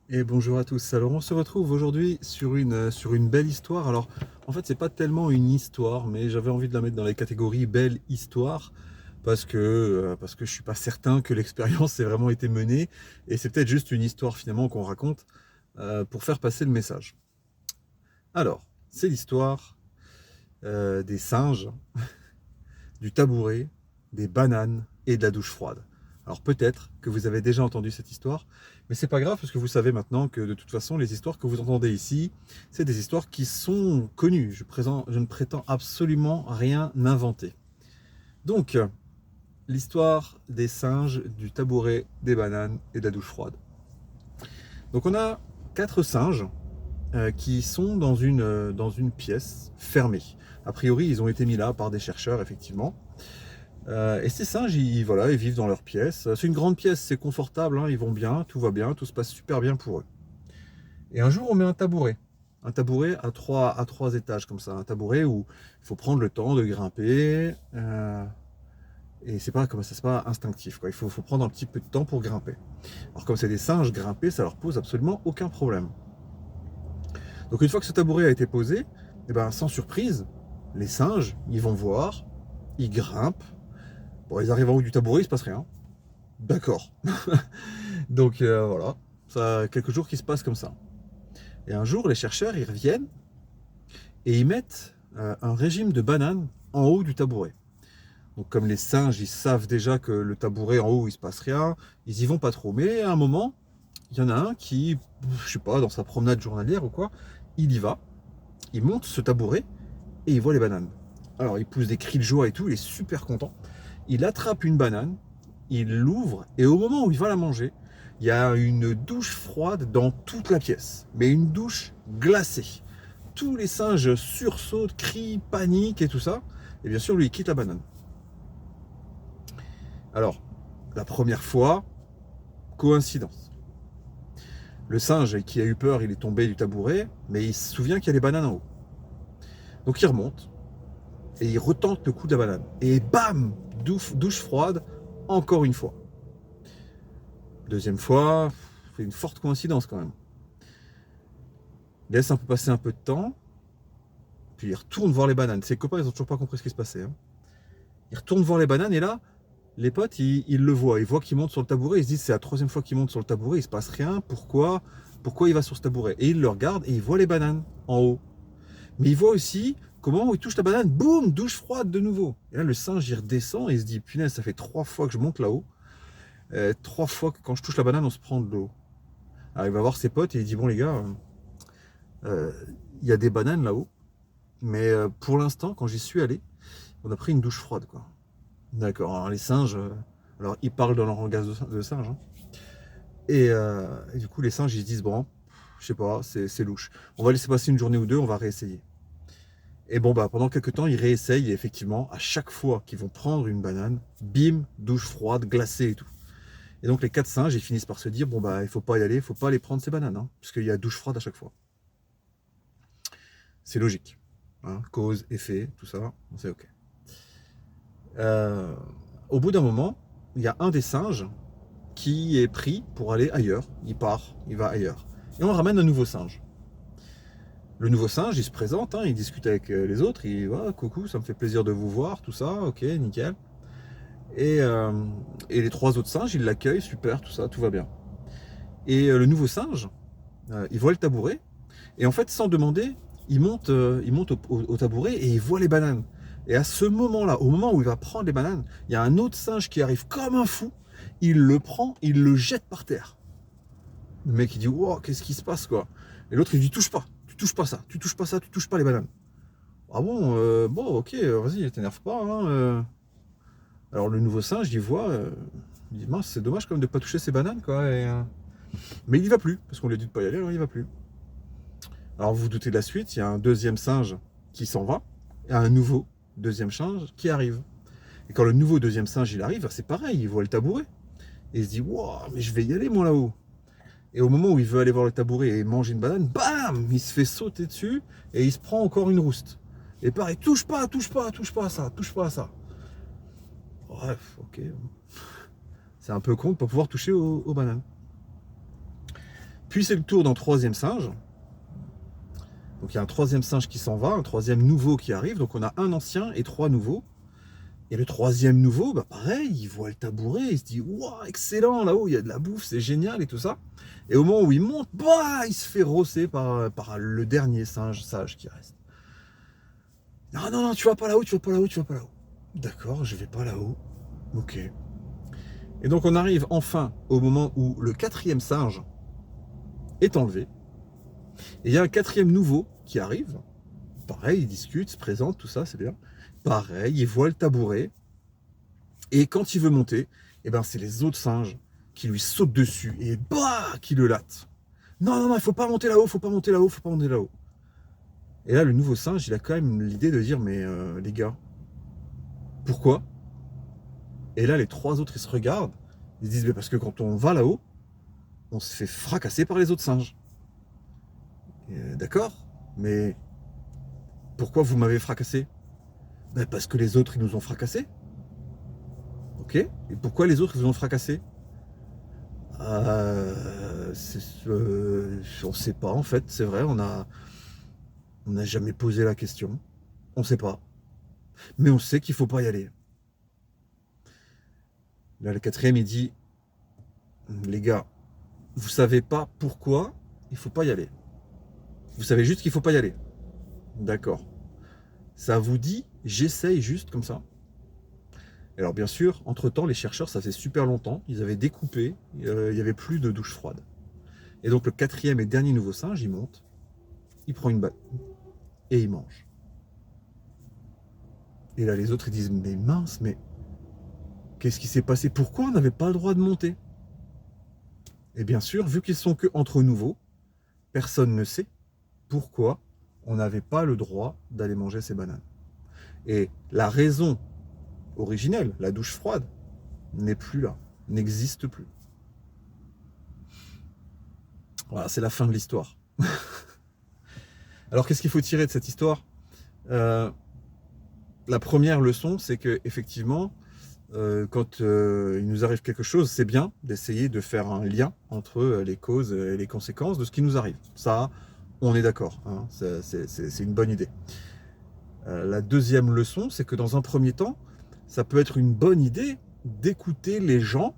Et bonjour à tous. Alors on se retrouve aujourd'hui sur une belle histoire. Alors en fait c'est pas tellement une histoire, mais j'avais envie de la mettre dans les catégories belle histoire parce que je suis pas certain que l'expérience ait vraiment été menée et c'est peut-être juste une histoire finalement qu'on raconte pour faire passer le message. Alors c'est l'histoire des singes, du tabouret, des bananes et de la douche froide. Alors peut-être que vous avez déjà entendu cette histoire, mais c'est pas grave parce que vous savez maintenant que de toute façon les histoires que vous entendez ici, c'est des histoires qui sont connues. Je ne prétends absolument rien inventer. Donc l'histoire des singes, du tabouret, des bananes et de la douche froide. Donc on a quatre singes qui sont dans une pièce fermée. A priori, ils ont été mis là par des chercheurs, effectivement. Et ces singes, voilà, ils vivent dans leur pièce. C'est une grande pièce, c'est confortable, hein, ils vont bien, tout se passe super bien pour eux. Et un jour, on met un tabouret. Un tabouret à trois étages, comme ça. Un tabouret où il faut prendre le temps de grimper. Et c'est pas comme ça, c'est pas instinctif, quoi. Faut prendre un petit peu de temps pour grimper. Alors, comme c'est des singes, grimper, ça leur pose absolument aucun problème. Donc, une fois que ce tabouret a été posé, eh ben, sans surprise, les singes, ils vont voir, ils grimpent. Bon, ils arrivent en haut du tabouret, il se passe rien. D'accord. Donc voilà, ça a quelques jours qui se passent comme ça. Et un jour, les chercheurs, ils reviennent et ils mettent un régime de bananes en haut du tabouret. Donc comme les singes, ils savent déjà que le tabouret en haut, il se passe rien, ils y vont pas trop. Mais à un moment, il y en a un qui, je sais pas, dans sa promenade journalière ou quoi, il y va, il monte ce tabouret et il voit les bananes. Alors il pousse des cris de joie et tout, il est super content. Il attrape une banane, il l'ouvre et au moment où il va la manger, il y a une douche froide dans toute la pièce, mais une douche glacée. Tous les singes sursautent, crient, paniquent et tout ça. Et bien sûr, lui, il quitte la banane. Alors, la première fois, coïncidence. Le singe qui a eu peur, il est tombé du tabouret, mais il se souvient qu'il y a les bananes en haut. Donc il remonte et il retente le coup de la banane. Et bam, douche froide, encore une fois. Deuxième fois, c'est une forte coïncidence quand même. Il laisse un peu passer un peu de temps, puis il retourne voir les bananes. Ses copains, ils ont toujours pas compris ce qui se passait, hein. Il retourne voir les bananes et là, les potes, ils le voient. Ils voient qu'il monte sur le tabouret. Ils se disent, c'est la troisième fois qu'il monte sur le tabouret, il se passe rien. Pourquoi il va sur ce tabouret? Et ils le regardent et ils voient les bananes en haut. Mais ils voient aussi comment il touche la banane, boum, douche froide de nouveau. Et là, le singe, il redescend et il se dit, punaise, ça fait trois fois que je monte là-haut. Trois fois que quand je touche la banane, on se prend de l'eau. Alors il va voir ses potes et il dit, bon les gars, euh, il y a des bananes là-haut. Mais pour l'instant, quand j'y suis allé, on a pris une douche froide, quoi. D'accord. Alors les singes, alors ils parlent dans leur langage de singe, hein. Et du coup, les singes, ils se disent, bon, je sais pas, c'est louche. On va laisser passer une journée ou deux, on va réessayer. Et bon, bah, pendant quelques temps, ils réessayent, et effectivement, à chaque fois qu'ils vont prendre une banane, bim, douche froide, glacée et tout. Et donc, les quatre singes, ils finissent par se dire, bon, bah, il faut pas y aller, il faut pas aller prendre ces bananes, hein, puisqu'il y a douche froide à chaque fois. C'est logique, hein, cause, effet, tout ça, c'est ok. Euh, Au bout d'un moment, il y a un des singes qui est pris pour aller ailleurs. Il part, il va ailleurs. Et on ramène un nouveau singe. Le nouveau singe, il se présente, hein, il discute avec les autres, il dit ah, coucou, ça me fait plaisir de vous voir, tout ça, ok, nickel. Et, euh, et les trois autres singes, ils l'accueillent, super, tout ça, tout va bien. Et le nouveau singe, il voit le tabouret, et en fait, sans demander, il monte au tabouret et il voit les bananes. Et à ce moment-là, au moment où il va prendre les bananes, il y a un autre singe qui arrive comme un fou, il le prend, il le jette par terre. Le mec il dit wow, qu'est-ce qui se passe quoi? Et l'autre il dit touche pas, tu touches pas ça, tu touches pas ça, tu touches pas les bananes. Ah bon, bon ok, vas-y, t'énerve pas, hein. Alors le nouveau singe il voit, il dit mince c'est dommage quand même de pas toucher ces bananes quoi. Mais il y va plus, parce qu'on lui a dit de pas y aller, alors il y va plus. Alors vous vous doutez de la suite, il y a un deuxième singe qui s'en va, et un nouveau deuxième singe qui arrive. Et quand le nouveau deuxième singe il arrive, c'est pareil, il voit le tabouret. Et il se dit wow, mais je vais y aller moi là-haut. Et au moment où il veut aller voir le tabouret et manger une banane, bam, il se fait sauter dessus et il se prend encore une rouste. Et pareil, touche pas, touche pas, touche pas à ça, touche pas à ça. Bref, ok. C'est un peu con de pas pouvoir toucher aux bananes. Puis c'est le tour d'un troisième singe. Donc il y a un troisième singe qui s'en va, un troisième nouveau qui arrive. Donc on a un ancien et 3 nouveaux. Et le troisième nouveau, bah pareil, il voit le tabouret, il se dit waouh, excellent, là-haut il y a de la bouffe, c'est génial et tout ça. Et au moment où il monte, bah, il se fait rosser par le dernier singe sage qui reste. Non, non, non, tu vas pas là-haut, tu vas pas là-haut, tu vas pas là-haut. D'accord, je vais pas là-haut. Ok. Et donc on arrive enfin au moment où le quatrième singe est enlevé. Et il y a un quatrième nouveau qui arrive. Pareil, il discute, se présente, tout ça, c'est bien. Pareil, il voit le tabouret. Et quand il veut monter, eh ben, c'est les autres singes qui lui sautent dessus et bah, qui le latent. Non, non, non, il faut pas monter là-haut, faut pas monter là-haut, faut pas monter là-haut. Et là, le nouveau singe, il a quand même l'idée de dire, mais les gars, pourquoi? Et là, les 3 autres, ils se regardent. Ils se disent, mais parce que quand on va là-haut, on se fait fracasser par les autres singes. D'accord, mais pourquoi vous m'avez fracassé? Ben parce que les autres, ils nous ont fracassés. Ok. Et pourquoi les autres, ils vous ont fracassé? On ne sait pas, en fait, c'est vrai, on n'a jamais posé la question. On ne sait pas. Mais on sait qu'il ne faut pas y aller. Là, le quatrième, il dit, les gars, vous savez pas pourquoi il ne faut pas y aller. Vous savez juste qu'il ne faut pas y aller. D'accord. Ça vous dit, j'essaye juste comme ça. Alors bien sûr, entre-temps, les chercheurs, ça faisait super longtemps, ils avaient découpé, il n'y avait plus de douche froide. Et donc le quatrième et dernier nouveau singe, il monte, il prend une balle et il mange. Et là les autres ils disent, mais mince, mais qu'est-ce qui s'est passé? Pourquoi on n'avait pas le droit de monter? Et bien sûr, vu qu'ils sont que entre nouveaux, personne ne sait pourquoi on n'avait pas le droit d'aller manger ces bananes. Et la raison originelle, la douche froide, n'est plus là, n'existe plus. Voilà, c'est la fin de l'histoire. Alors qu'est-ce qu'il faut tirer de cette histoire? La première leçon, c'est que effectivement, quand il nous arrive quelque chose, c'est bien d'essayer de faire un lien entre les causes et les conséquences de ce qui nous arrive. Ça, on est d'accord, hein, c'est une bonne idée. La deuxième leçon, c'est que dans un premier temps, ça peut être une bonne idée d'écouter les gens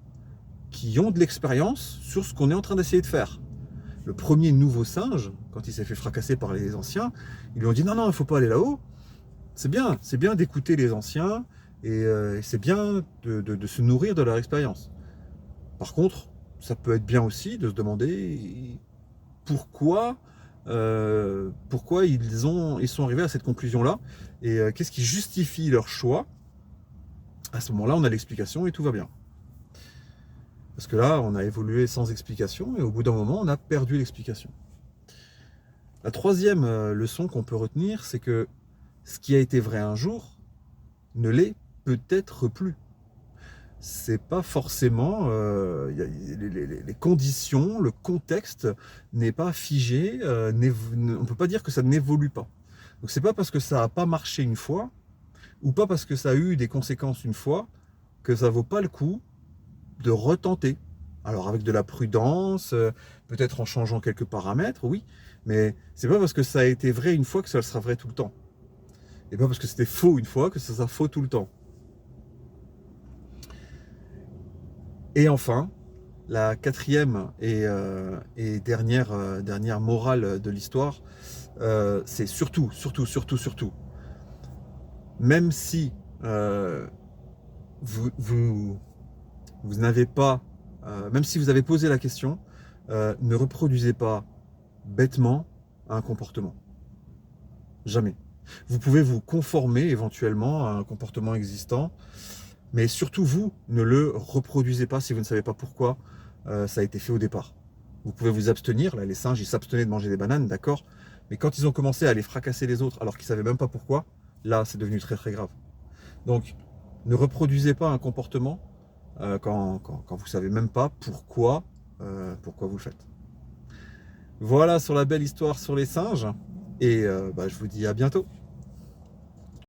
qui ont de l'expérience sur ce qu'on est en train d'essayer de faire. Le premier nouveau singe, quand il s'est fait fracasser par les anciens, ils lui ont dit non, non, il ne faut pas aller là-haut. C'est bien d'écouter les anciens et c'est bien de se nourrir de leur expérience. Par contre, ça peut être bien aussi de se demander pourquoi ils sont arrivés à cette conclusion-là et qu'est-ce qui justifie leur choix. À ce moment-là, on a l'explication et tout va bien. Parce que là, on a évolué sans explication et au bout d'un moment, on a perdu l'explication. La troisième leçon qu'on peut retenir, c'est que ce qui a été vrai un jour ne l'est peut-être plus. C'est pas forcément les conditions, le contexte n'est pas figé, on ne peut pas dire que ça n'évolue pas. Donc c'est pas parce que ça n'a pas marché une fois, ou pas parce que ça a eu des conséquences une fois, que ça vaut pas le coup de retenter. Alors avec de la prudence, peut-être en changeant quelques paramètres, oui, mais c'est pas parce que ça a été vrai une fois que ça sera vrai tout le temps. Et pas parce que c'était faux une fois que ça sera faux tout le temps. Et enfin, la quatrième et dernière morale de l'histoire, c'est surtout, même si vous n'avez pas, même si vous avez posé la question, ne reproduisez pas bêtement un comportement. Jamais. Vous pouvez vous conformer éventuellement à un comportement existant, mais surtout vous, ne le reproduisez pas si vous ne savez pas pourquoi ça a été fait au départ. Vous pouvez vous abstenir, là les singes ils s'abstenaient de manger des bananes, d'accord, mais quand ils ont commencé à aller fracasser les autres alors qu'ils ne savaient même pas pourquoi, là c'est devenu très très grave. Donc ne reproduisez pas un comportement quand vous ne savez même pas pourquoi vous le faites. Voilà sur la belle histoire sur les singes, et je vous dis à bientôt.